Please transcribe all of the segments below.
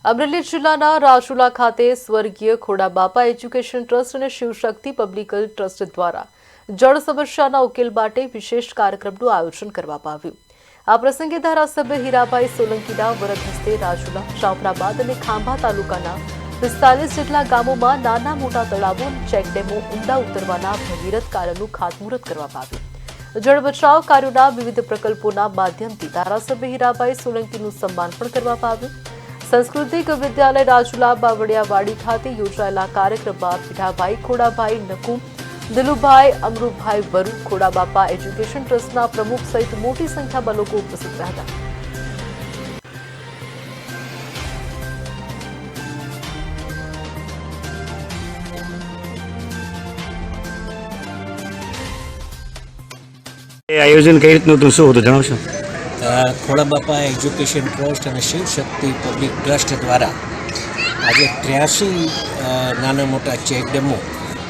અમરેલી જિલ્લાના રાજુલા ખાતે સ્વર્ગીય ખોડાબાપા education trust અને શિવશક્તિ પબ્લિક ટ્રસ્ટ દ્વારા જળ સમસ્યાના ઉકેલ માટે વિશેષ કાર્યક્રમનું આયોજન કરવામાં આવ્યું। આ પ્રસંગે ધારાસભ્ય હીરાભાઈ સોલંકીના વરદ હસ્તે રાજુલા, જાફરાબાદ અને ખાંભા તાલુકાના 45 જેટલા ગામોમાં નાના મોટા તળાવો અને ચેકડેમો ઊંડા ઉતરવાના ભગીરથ કાર્યનું ખાતમુહૂર્ત કરવામાં આવ્યું। જળ બચાવ કાર્યોના વિવિધ પ્રકલ્પોના માધ્યમથી ધારાસભ્ય હીરાભાઈ સોલંકીનું સન્માન પણ કરવામાં આવ્યું। सांस्कृतिक विद्यालय રાજુલા બાવળિયાવાડી ખાતે યોજાયેલા કાર્યક્રમમાં પીઠાભાઈ ખોડાભાઈ નકુમ, દિલુભાઈ અમરુભાઈ વરુ, ખોડાબાપા એજ્યુકેશન ટ્રસ્ટના પ્રમુખ સહિત મોટી સંખ્યામાં લોકો ઉપસ્થિત રહ્યા હતા। આયોજન કઈ રીતનું હતું, શું હતું જણાવશો? ખોડાબાપા એજ્યુકેશન ટ્રસ્ટ અને શિવશક્તિ પબ્લિક ટ્રસ્ટ દ્વારા આજે 83 નાના મોટા ચેકડેમો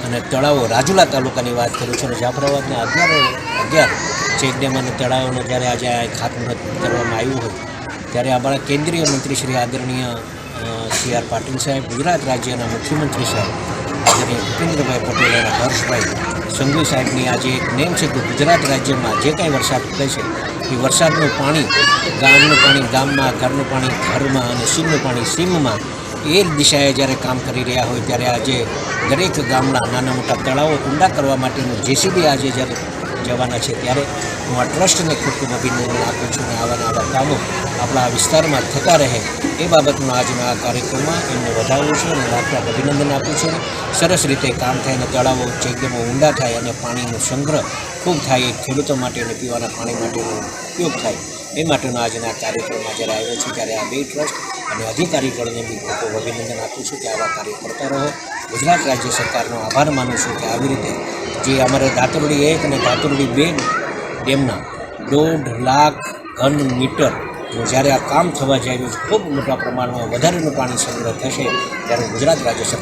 અને તળાવો રાજુલા તાલુકાની વાત કરું છું અને જાફરાબાદના 11 ચેકડેમ અને તળાવોનો જ્યારે આજે ખાતમુહૂર્ત કરવામાં આવ્યું હોય ત્યારે અમારા કેન્દ્રીય મંત્રી શ્રી આદરણીય CR પાટીલ સાહેબ, ગુજરાત રાજ્યના મુખ્યમંત્રી સાહેબ આદરણીય ભૂપેન્દ્રભાઈ પટેલ અને હર્ષભાઈ સંઘવી સાહેબની આજે એક નેમ છે કે ગુજરાત રાજ્યમાં જે કાંઈ વરસાદ થાય છે એ વરસાદનું પાણી, ગામનું પાણી ગામમાં, ઘરનું પાણી ઘરમાં અને સીમનું પાણી સીમમાં, એ દિશાએ જ્યારે કામ કરી રહ્યા હોય ત્યારે આજે દરેક ગામના નાના મોટા તળાવો ઊંડા કરવા માટેનું JCB આજે જ્યારે જવાના છે ત્યારે હું આ ટ્રસ્ટને ખૂબ ખૂબ અભિનંદન આપું છું અને આવા કામો આપણા વિસ્તારમાં થતા રહે એ બાબતનો આજના આ કાર્યક્રમમાં એમને વધાવું છું અને લાખલાખ અભિનંદન આપું છું। સરસ રીતે કામ થાય અને તળાવો ચેકડેમો ઊંડા થાય અને પાણીનો સંગ્રહ ખૂબ થાય, એ ખેડૂતો માટે અને પીવાના પાણી માટેનો ઉપયોગ થાય એ માટેનો આજના કાર્યક્રમમાં જ્યારે આવ્યો છે ત્યારે આ બે ટ્રસ્ટ અને અધિકારીગણને બી ખૂબ ખૂબ અભિનંદન આપું છું કે આવા કાર્ય કરતા રહો। ગુજરાત રાજ્ય સરકારનો આભાર માનું છું કે આવી રીતે જે અમારે દાતરડી 1 અને દાતરડી 2 ડેમના 1.5 લાખ ઘન મીટર જ્યારે આ કામ થવા જઈ રહ્યું છે, ખૂબ મોટા પ્રમાણમાં વધારેનું પાણી સંગ્રહ થશે ત્યારે ગુજરાત રાજ્ય સરકાર